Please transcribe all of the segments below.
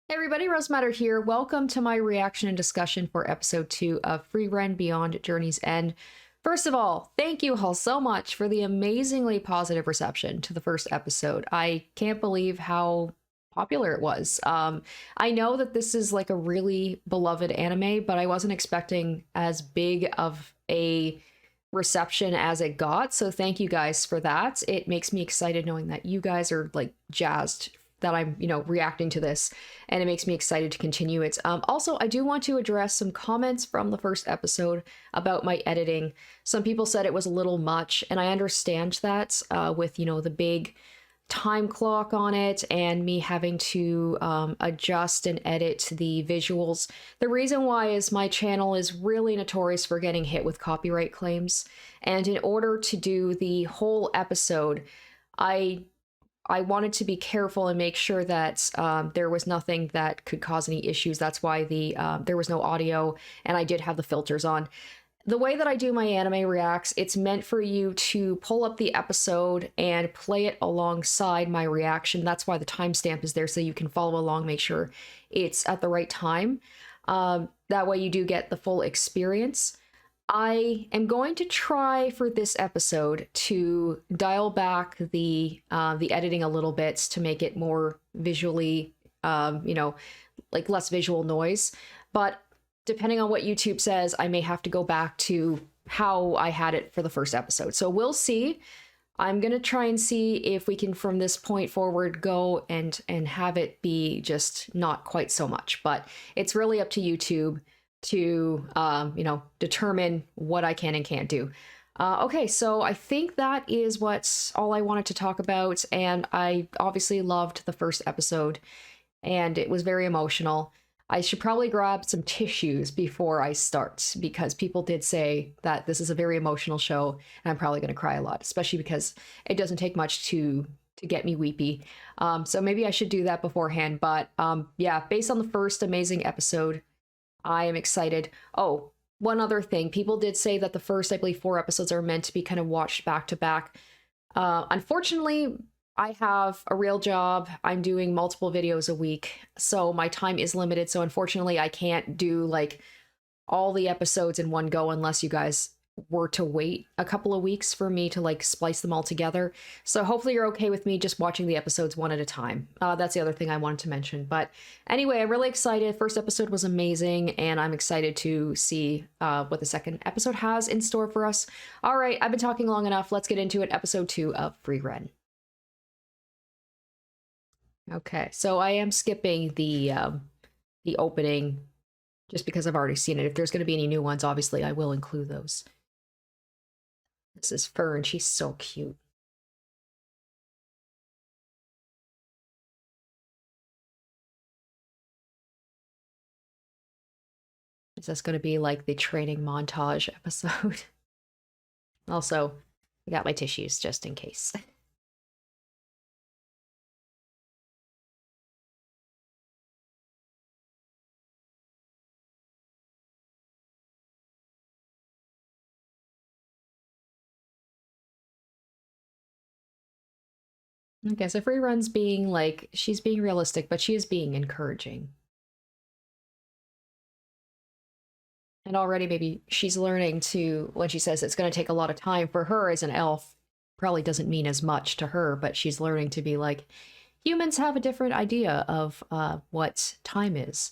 Hey everybody, Rose Matter here. Welcome to my reaction and discussion for episode 2 of Frieren Beyond Journey's End. First of all, thank you all so much for the amazingly positive reception to the first episode. I can't believe how popular it was. I know that this is like a really beloved anime, but I wasn't expecting as big of a reception as it got. So thank you guys for that. It makes me excited knowing that you guys are like jazzed that I'm, reacting to this, and it makes me excited to continue it. Also, I do want to address some comments from the first episode about my editing. Some people said it was a little much, and I understand that with, the big time clock on it and me having to adjust and edit the visuals. The reason why is my channel is really notorious for getting hit with copyright claims, and in order to do the whole episode, I wanted to be careful and make sure that there was nothing that could cause any issues. That's why there was no audio, and I did have the filters on. The way that I do my anime reacts, it's meant for you to pull up the episode and play it alongside my reaction. That's why the timestamp is there, so you can follow along, make sure it's at the right time. That way you do get the full experience. I am going to try for this episode to dial back the editing a little bit to make it more visually, like less visual noise. But depending on what YouTube says, I may have to go back to how I had it for the first episode. So we'll see. I'm gonna try and see if we can, from this point forward, go and have it be just not quite so much. But it's really up to YouTube to determine what I can and can't do. Okay, so I think that is what's all I wanted to talk about, and I obviously loved the first episode, and it was very emotional. I should probably grab some tissues before I start, because people did say that this is a very emotional show, and I'm probably going to cry a lot, especially because it doesn't take much to get me weepy. So maybe I should do that beforehand, but yeah, based on the first amazing episode, I am excited. Oh, one other thing. People did say that the first, I believe, 4 episodes are meant to be kind of watched back to back. Unfortunately, I have a real job. I'm doing multiple videos a week, so my time is limited. So unfortunately, I can't do like all the episodes in one go unless you guys were to wait a couple of weeks for me to like splice them all together. So hopefully you're okay with me just watching the episodes one at a time. That's the other thing I wanted to mention. But anyway, I'm really excited. First episode was amazing, and I'm excited to see what the second episode has in store for us. All right, I've been talking long enough. Let's get into it. Episode 2 of Frieren. Okay, so I am skipping the opening just because I've already seen it. If there's going to be any new ones, obviously I will include those. This is Fern. She's so cute. Is this going to be like the training montage episode? Also, I got my tissues just in case. Okay, so Free being like, she's being realistic, but she is being encouraging. And already maybe she's learning to, when she says it's going to take a lot of time for her as an elf, probably doesn't mean as much to her, but she's learning to be like, humans have a different idea of what time is.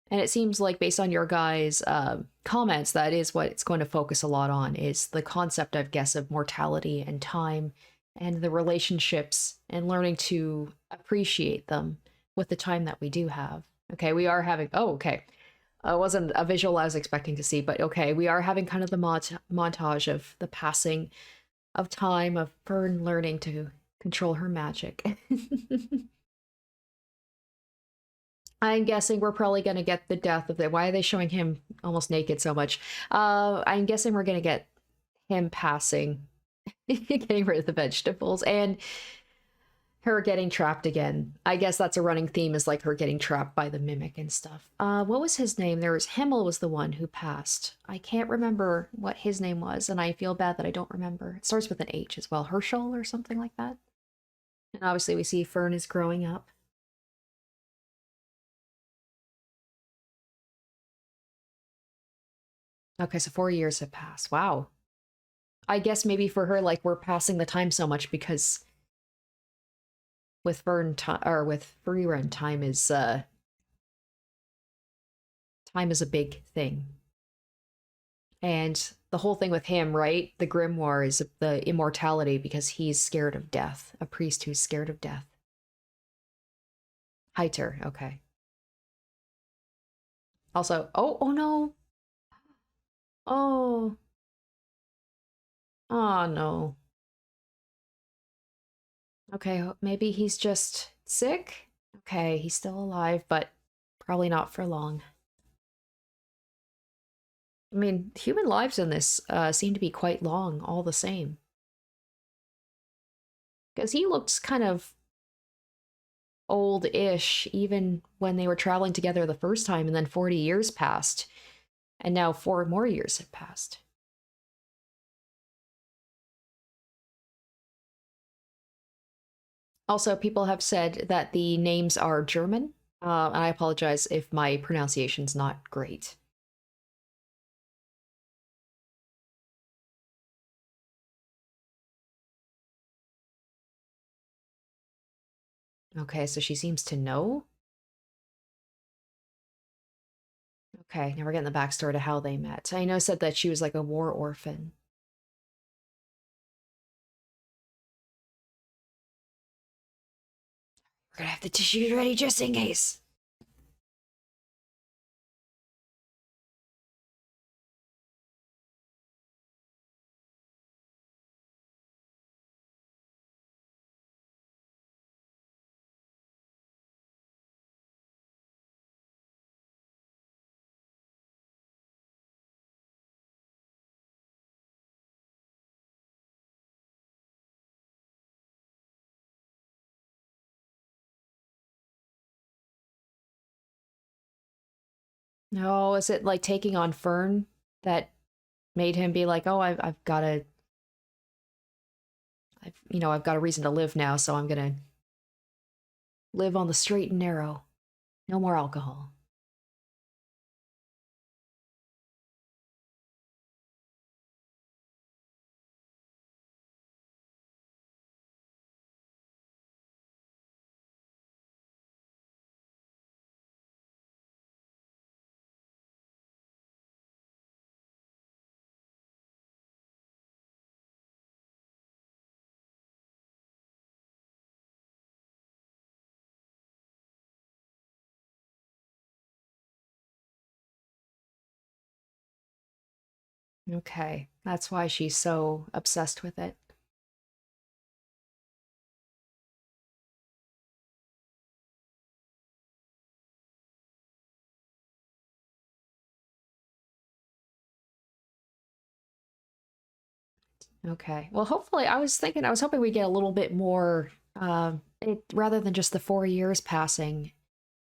And it seems like based on your guys' comments, that is what it's going to focus a lot on, is the concept, I guess, of mortality and time and the relationships and learning to appreciate them with the time that we do have. Okay, we are having, oh, okay. It wasn't a visual I was expecting to see, but okay, we are having kind of the montage of the passing of time, of Fern learning to control her magic. I'm guessing we're probably going to get the death of the. Why are they showing him almost naked so much? I'm guessing we're going to get him passing, getting rid of the vegetables, and her getting trapped again. I guess that's a running theme, is like her getting trapped by the mimic and stuff. What was his name? There was Himmel was the one who passed. I can't remember what his name was, and I feel bad that I don't remember. It starts with an H as well. Herschel or something like that. And obviously we see Fern is growing up. Okay, so 4 years have passed. Wow. I guess maybe for her, like, we're passing the time so much because with Fern time or with Frieren, time is a big thing. And the whole thing with him, right? The grimoire is the immortality because he's scared of death. A priest who's scared of death. Heiter, okay. Also, oh no. Oh, oh no. Okay, maybe he's just sick? Okay, he's still alive, but probably not for long. I mean, human lives in this seem to be quite long, all the same. Because he looks kind of old-ish, even when they were traveling together the first time, and then 40 years passed, and now 4 more years have passed. Also, people have said that the names are German, and I apologize if my pronunciation's not great. Okay, so she seems to know. Okay, now we're getting the backstory to how they met. I know said that she was like a war orphan. We're gonna have the tissues ready just in case. No, is it like taking on Fern that made him be like, oh, I've got to, I've got a reason to live now, so I'm gonna live on the straight and narrow. No more alcohol. Okay, that's why she's so obsessed with it. Okay. Well, hopefully, I was hoping we get a little bit more, rather than just the 4 years passing,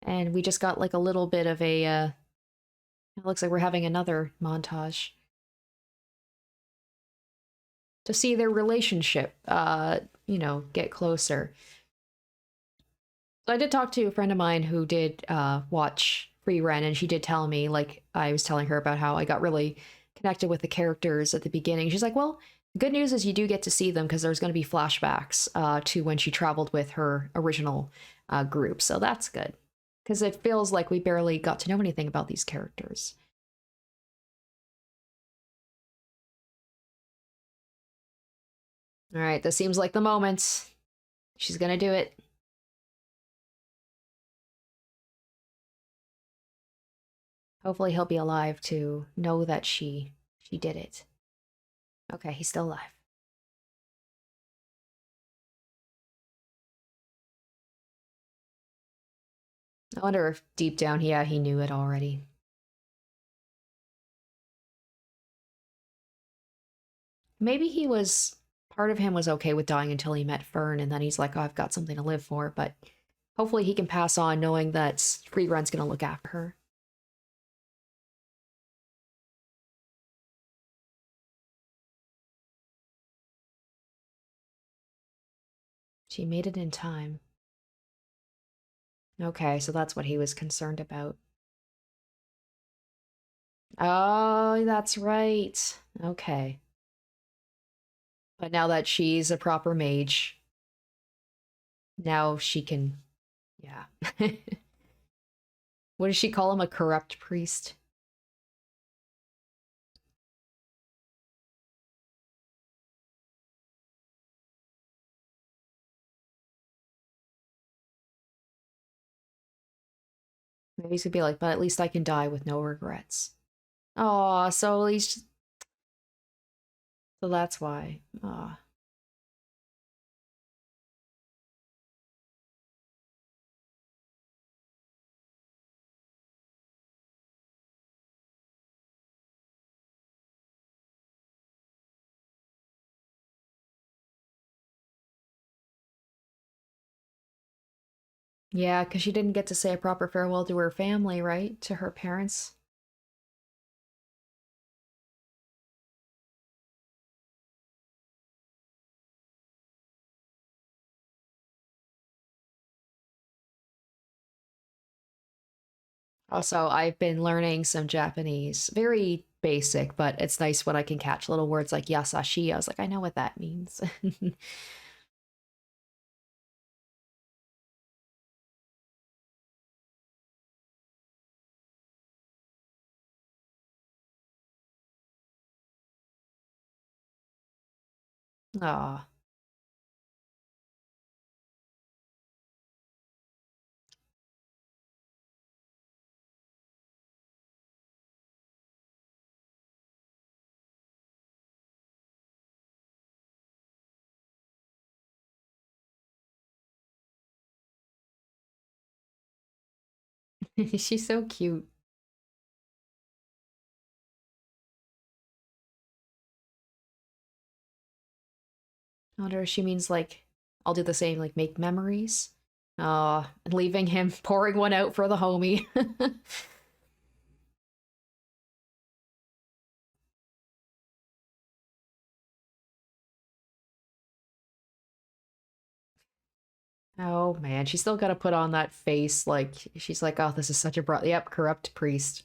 and we just got like a little bit of a, it looks like we're having another montage to see their relationship, get closer. So I did talk to a friend of mine who did watch Frieren, and she did tell me, like I was telling her about how I got really connected with the characters at the beginning. She's like, well, good news is you do get to see them because there's going to be flashbacks to when she traveled with her original group. So that's good because it feels like we barely got to know anything about these characters. All right, this seems like the moment. She's going to do it. Hopefully he'll be alive to know that she did it. Okay, he's still alive. I wonder if deep down, yeah, he knew it already. Maybe he was, part of him was okay with dying until he met Fern, and then he's like, oh, I've got something to live for, but hopefully he can pass on knowing that Freerun's gonna look after her. She made it in time. Okay, so that's what he was concerned about. Oh, that's right. Okay. But now that she's a proper mage, now she can, yeah. What does she call him? A corrupt priest? Maybe he's gonna be like, but at least I can die with no regrets. Oh, so at least, so that's why. Oh. Yeah, because she didn't get to say a proper farewell to her family, right? To her parents. Also, I've been learning some Japanese. Very basic, but it's nice when I can catch little words like yasashi. I was like, I know what that means. Aw. She's so cute. I wonder if she means like, I'll do the same, like make memories. And leaving him pouring one out for the homie. Oh man, she's still gotta put on that face like she's like, oh, this is such a yep, corrupt priest.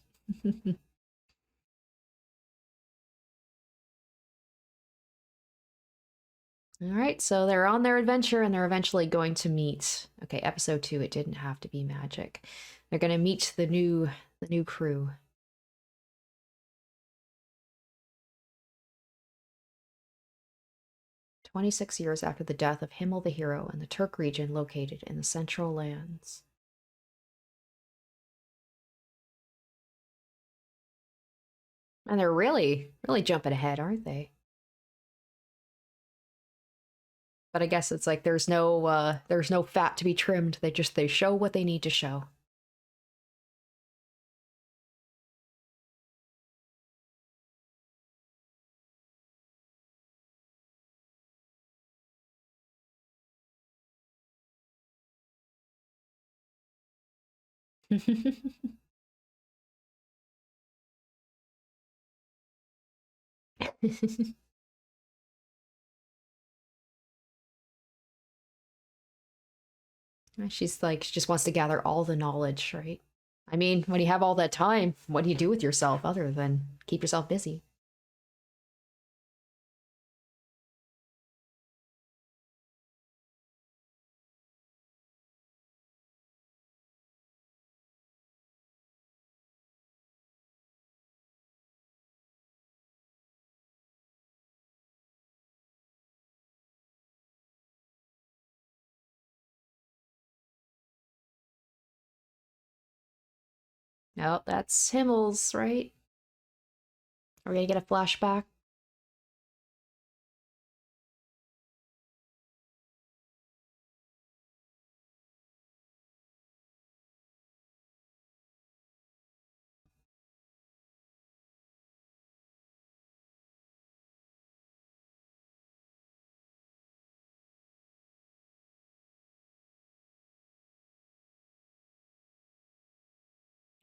All right, so they're on their adventure and they're eventually going to meet. Okay, episode 2, it didn't have to be magic. They're going to meet the new crew. 26 years after the death of Himmel the hero in the Turk region located in the Central Lands. And they're really jumping ahead, aren't they? But I guess it's like there's no fat to be trimmed. They show what they need to show. She's like, she just wants to gather all the knowledge, right? I mean, when you have all that time, what do you do with yourself other than keep yourself busy? No, that's Himmel's, right? Are we gonna get a flashback?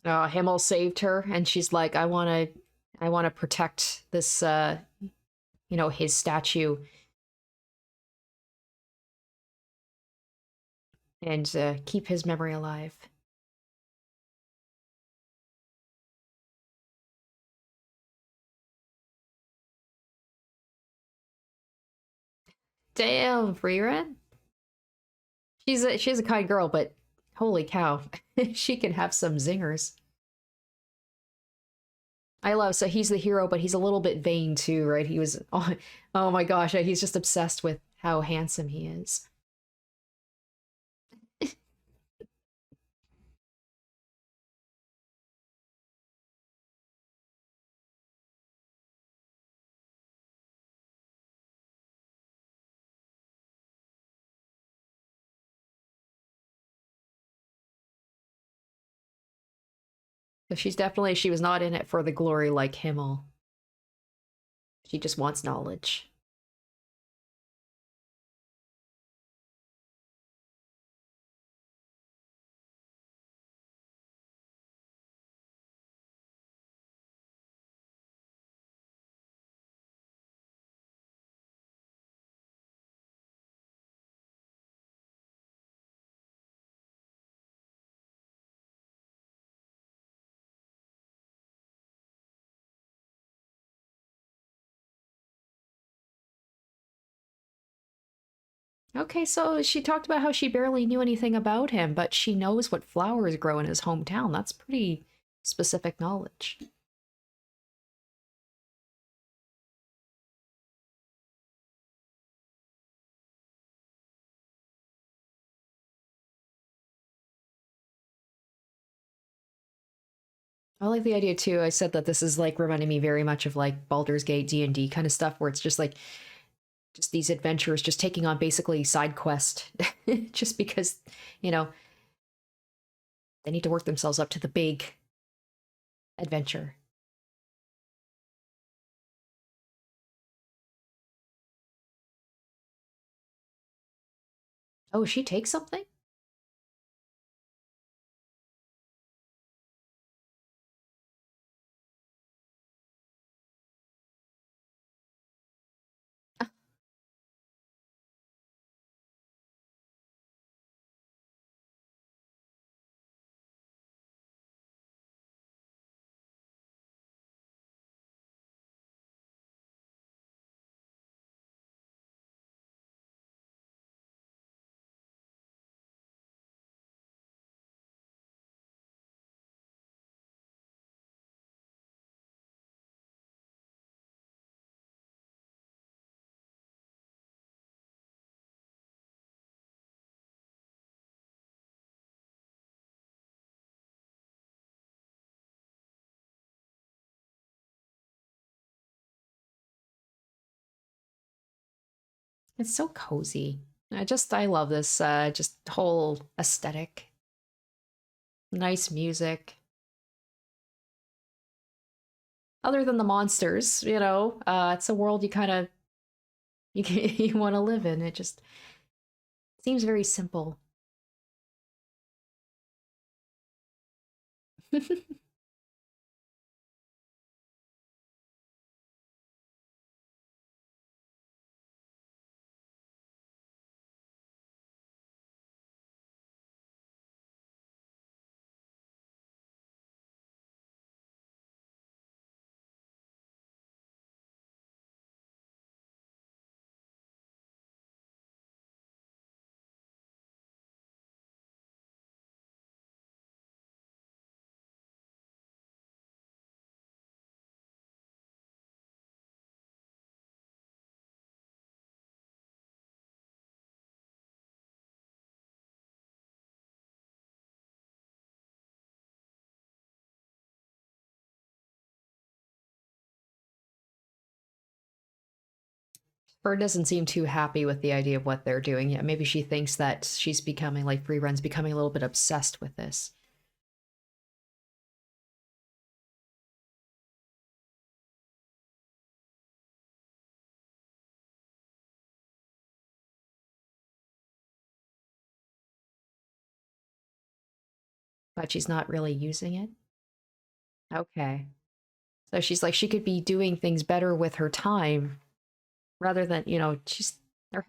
Himmel saved her, and she's like, I want to protect this, his statue and keep his memory alive. Damn, Frieren. She's a kind girl, but holy cow, she can have some zingers. I love so he's the hero, but he's a little bit vain too, right? He was oh my gosh, he's just obsessed with how handsome he is. So she was not in it for the glory like Himmel. She just wants knowledge. Okay, so she talked about how she barely knew anything about him, but she knows what flowers grow in his hometown. That's pretty specific knowledge. I like the idea too. I said that this is like reminding me very much of like Baldur's Gate D&D kind of stuff where it's just like just these adventurers just taking on basically side quest just because, you know, they need to work themselves up to the big adventure. Oh, she takes something? It's so cozy. I love this just whole aesthetic. Nice music. Other than the monsters, it's a world you kind of you want to live in. It just seems very simple. Fern doesn't seem too happy with the idea of what they're doing yet. Maybe she thinks that she's becoming like Freeren's becoming a little bit obsessed with this. But she's not really using it. Okay. So she's like she could be doing things better with her time rather than, they're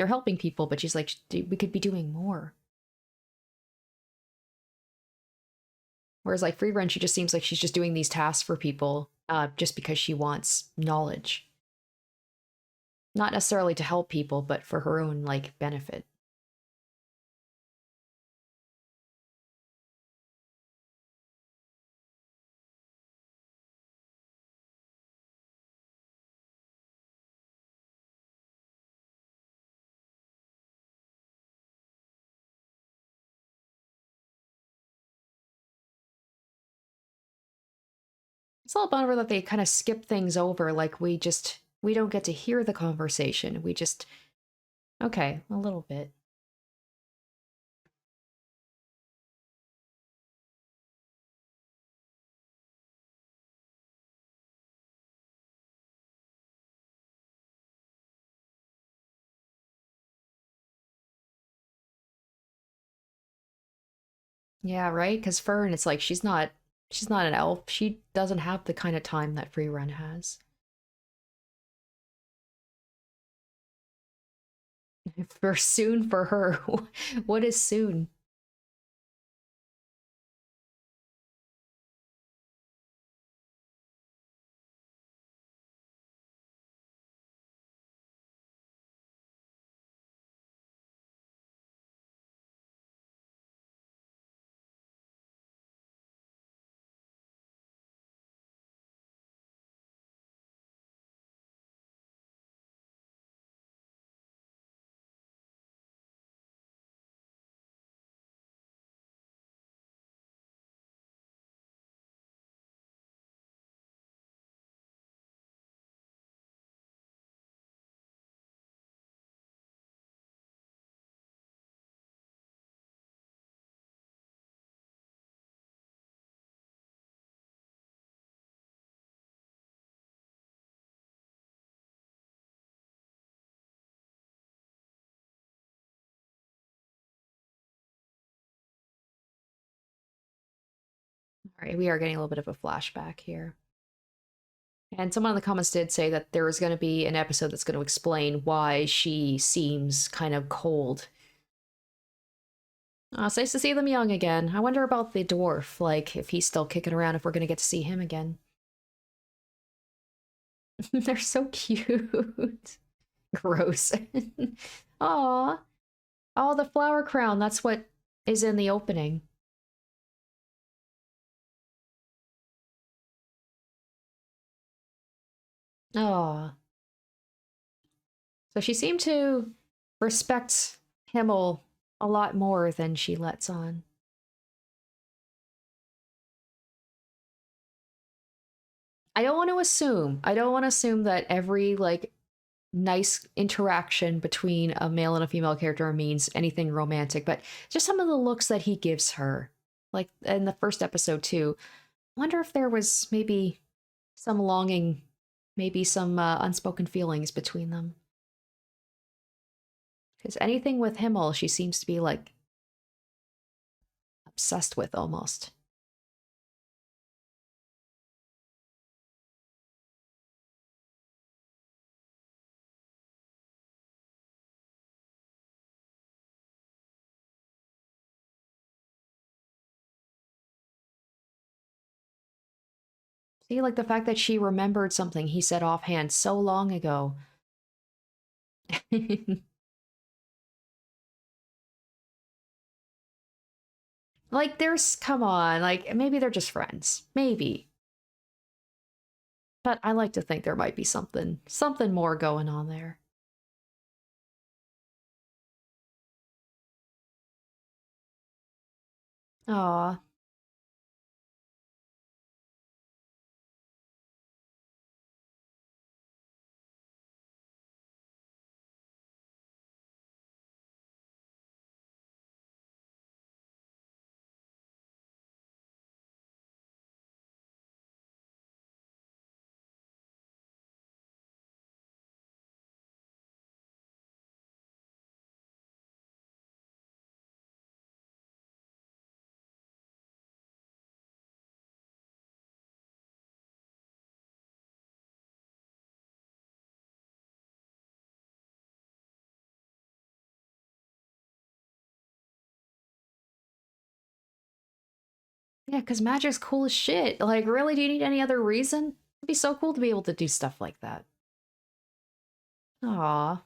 helping people, but she's like we could be doing more. Whereas like free run, she just seems like she's just doing these tasks for people just because she wants knowledge. Not necessarily to help people, but for her own, like, benefit. It's a little bummer that they kind of skip things over, like we don't get to hear the conversation. We just okay, a little bit. Yeah, right? Because Fern, it's like she's not an elf. She doesn't have the kind of time that Frieren has. For soon for her. What is soon? All right, we are getting a little bit of a flashback here. And someone in the comments did say that there is going to be an episode that's going to explain why she seems kind of cold. It's nice to see them young again. I wonder about the dwarf, like if he's still kicking around, if we're going to get to see him again. They're so cute. Gross. Aw. Oh, the flower crown. That's what is in the opening. Aw. So she seemed to respect Himmel a lot more than she lets on. I don't want to assume. I don't want to assume that every like nice interaction between a male and a female character means anything romantic, but just some of the looks that he gives her. Like in the first episode too. I wonder if there was maybe some longing, maybe some unspoken feelings between them. Because anything with Himmel, she seems to be like obsessed with almost. See, like the fact that she remembered something he said offhand so long ago. Like, there's, come on, like, maybe they're just friends. Maybe. But I like to think there might be something more going on there. Aw. Yeah, because magic's cool as shit. Like, really, do you need any other reason? It'd be so cool to be able to do stuff like that. Aw.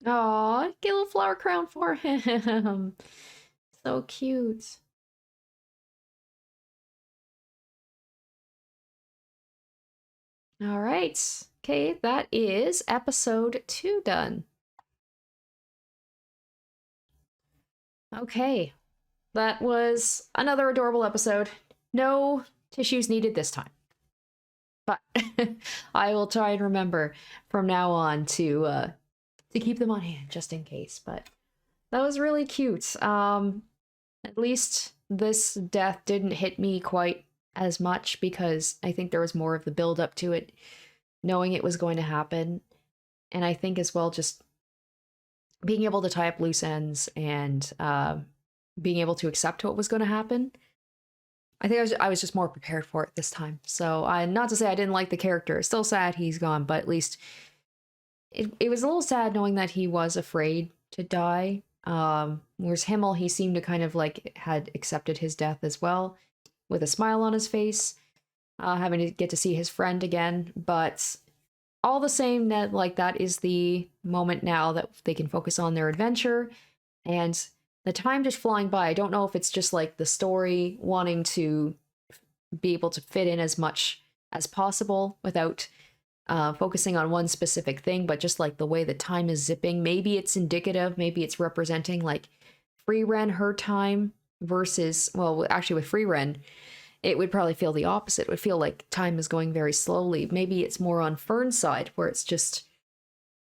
Aw, get a little flower crown for him. So cute. All right. Okay, that is episode 2 done. Okay, that was another adorable episode. No tissues needed this time. But I will try and remember from now on to keep them on hand just in case. But that was really cute. At least this death didn't hit me quite as much because I think there was more of the build up to it, knowing it was going to happen. And I think as well, just being able to tie up loose ends and being able to accept what was going to happen. I think I was just more prepared for it this time. So not to say I didn't like the character. It's still sad he's gone, but at least it was a little sad knowing that he was afraid to die. Whereas Himmel, he seemed to kind of like had accepted his death as well, with a smile on his face, having to get to see his friend again. But all the same, that is the moment now that they can focus on their adventure, and the time just flying by. I don't know if it's just like the story wanting to be able to fit in as much as possible without focusing on one specific thing, but just like the way the time is zipping. Maybe it's indicative, maybe it's representing like Frieren, her time versus, well, actually with Frieren, it would probably feel the opposite. It would feel like time is going very slowly. Maybe it's more on Fern's side where it's just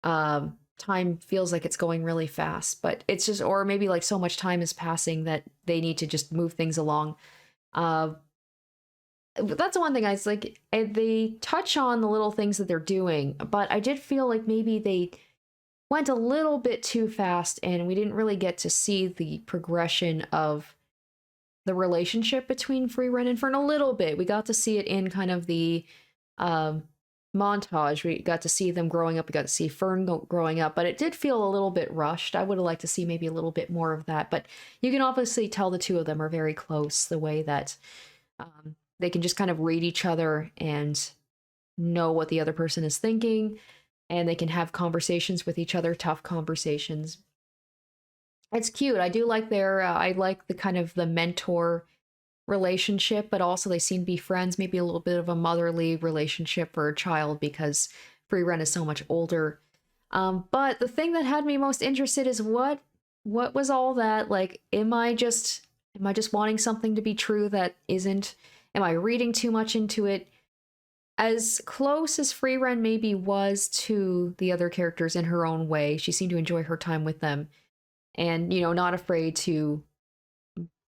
time feels like it's going really fast, but it's just, or maybe like so much time is passing that they need to just move things along. That's the one thing it's like they touch on the little things that they're doing, but I did feel like maybe they went a little bit too fast and we didn't really get to see the progression of the relationship between Frieren and Fern a little bit. We got to see it in kind of the montage. We got to see them growing up. We got to see Fern growing up, but it did feel a little bit rushed. I would have liked to see maybe a little bit more of that, but you can obviously tell the two of them are very close, the way that they can just kind of read each other and know what the other person is thinking, and they can have conversations with each other, tough conversations. It's cute. I do like their, I like the kind of the mentor relationship, but also they seem to be friends, maybe a little bit of a motherly relationship for a child because Frieren is so much older. But the thing that had me most interested is what was all that? Like, am I just wanting something to be true that isn't? Am I reading too much into it? As close as Frieren maybe was to the other characters in her own way, she seemed to enjoy her time with them. And, not afraid to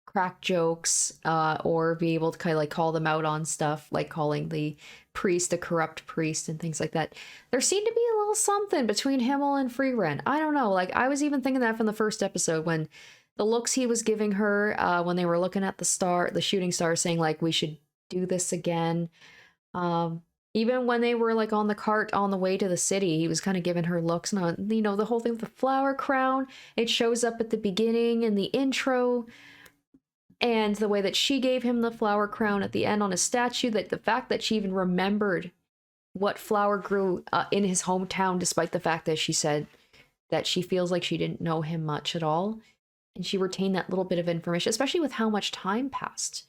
crack jokes or be able to kind of like call them out on stuff, like calling the priest a corrupt priest and things like that. There seemed to be a little something between Himmel and Frieren. I don't know. Like, I was even thinking that from the first episode when the looks he was giving her when they were looking at the shooting star, saying like, we should do this again. Even when they were like on the cart on the way to the city, he was kind of giving her looks. And the whole thing with the flower crown, it shows up at the beginning in the intro, and the way that she gave him the flower crown at the end on a statue, that the fact that she even remembered what flower grew in his hometown, despite the fact that she said that she feels like she didn't know him much at all, and she retained that little bit of information, especially with how much time passed.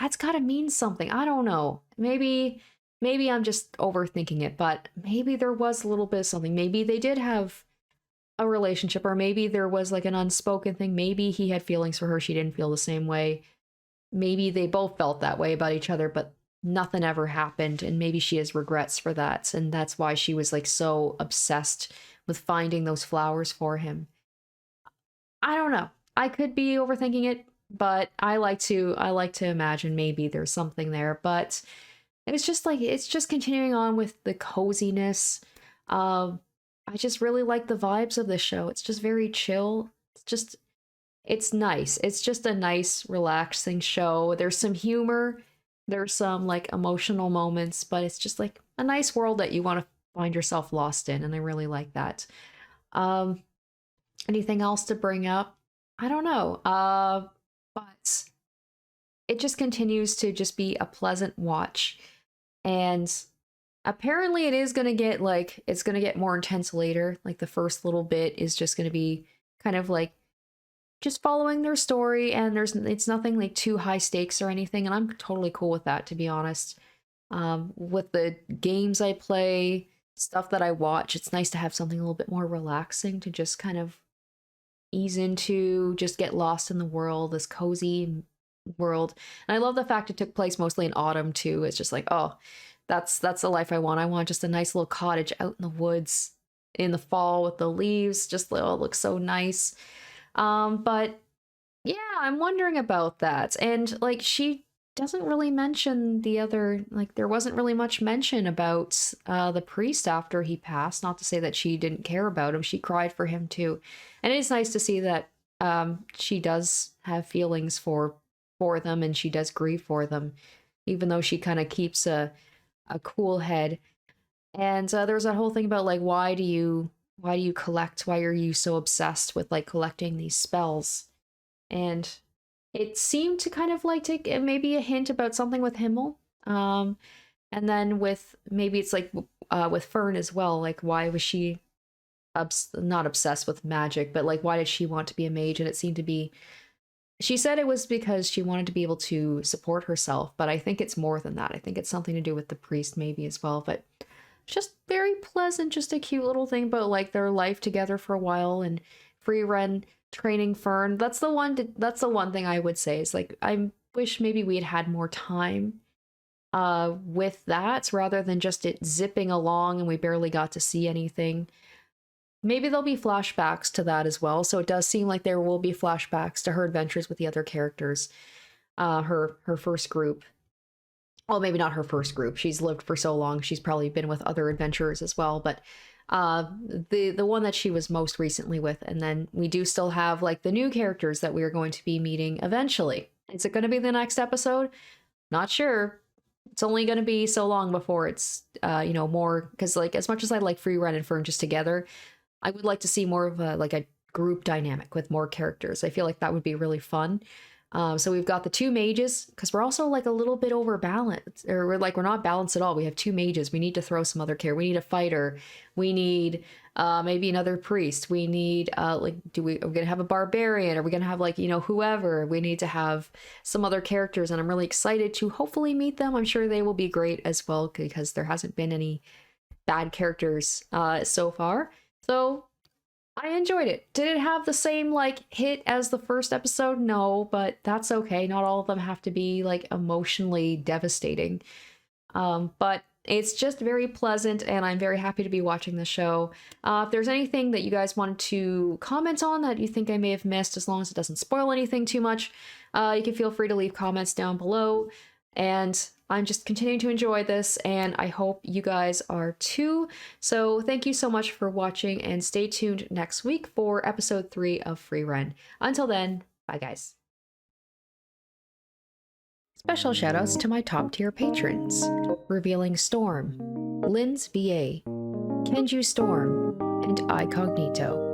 That's gotta mean something. I don't know. Maybe I'm just overthinking it, but maybe there was a little bit of something. Maybe they did have a relationship, or maybe there was like an unspoken thing. Maybe he had feelings for her. She didn't feel the same way. Maybe they both felt that way about each other, but nothing ever happened. And maybe she has regrets for that. And that's why she was like so obsessed with finding those flowers for him. I don't know. I could be overthinking it, but I like to imagine maybe there's something there. But it's just continuing on with the coziness. I just really like the vibes of this show. It's just very chill. It's nice. It's just a nice, relaxing show. There's some humor, there's some like emotional moments, but it's just like a nice world that you want to find yourself lost in, and I really like that. Um, Anything else to bring up? I don't know. But it just continues to just be a pleasant watch. And apparently it is gonna get like it's gonna get more intense later. Like the first little bit is just gonna be kind of like just following their story, and it's nothing like too high stakes or anything, and I'm totally cool with that, to be honest. With the games I play, stuff that I watch, it's nice to have something a little bit more relaxing to just kind of ease into, just get lost in the world, this cozy world. And I love the fact it took place mostly in autumn too. It's just like, oh, that's the life I want. I want just a nice little cottage out in the woods in the fall with the leaves. Just oh, it looks so nice. But yeah, I'm wondering about that. And like she doesn't really mention the other, like there wasn't really much mention about the priest after he passed. Not to say that she didn't care about him. She cried for him too. And it is nice to see that she does have feelings for them, and she does grieve for them, even though she kind of keeps a cool head. And there's that whole thing about like why do you collect, why are you so obsessed with like collecting these spells? And it seemed to kind of like take maybe a hint about something with Himmel. And then with maybe it's like with Fern as well, like why was she not obsessed with magic, but like why did she want to be a mage? And it seemed to be, she said it was because she wanted to be able to support herself, but I think it's more than that. I think it's something to do with the priest maybe as well, but just very pleasant, just a cute little thing about like their life together for a while, and Frieren training Fern. That's the one thing I would say is like I wish maybe we had more time with that rather than just it zipping along and we barely got to see anything. Maybe there'll be flashbacks to that as well. So it does seem like there will be flashbacks to her adventures with the other characters. Her first group. Well, maybe not her first group. She's lived for so long. She's probably been with other adventurers as well. But the one that she was most recently with, and then we do still have like the new characters that we are going to be meeting eventually. Is it going to be the next episode? Not sure. It's only going to be so long before it's more, because like as much as I like Frieren and Fern just together, I would like to see more of a group dynamic with more characters. I feel like that would be really fun. So we've got the two mages, because we're also like a little bit overbalanced, or we're not balanced at all. We have two mages. We need to throw some other care. We need a fighter. We need maybe another priest. We need are we gonna have a barbarian? Are we gonna have whoever? We need to have some other characters, and I'm really excited to hopefully meet them. I'm sure they will be great as well, because there hasn't been any bad characters so far. So I enjoyed it. Did it have the same hit as the first episode? No, but that's okay. Not all of them have to be emotionally devastating. But it's just very pleasant, and I'm very happy to be watching the show. If there's anything that you guys wanted to comment on that you think I may have missed, as long as it doesn't spoil anything too much, you can feel free to leave comments down below. And I'm just continuing to enjoy this, and I hope you guys are too. So thank you so much for watching, and stay tuned next week for episode 3 of Frieren. Until then, bye guys. Special shoutouts to my top tier patrons: Revealing Storm, Lynn's VA, Kenju Storm, and iCognito.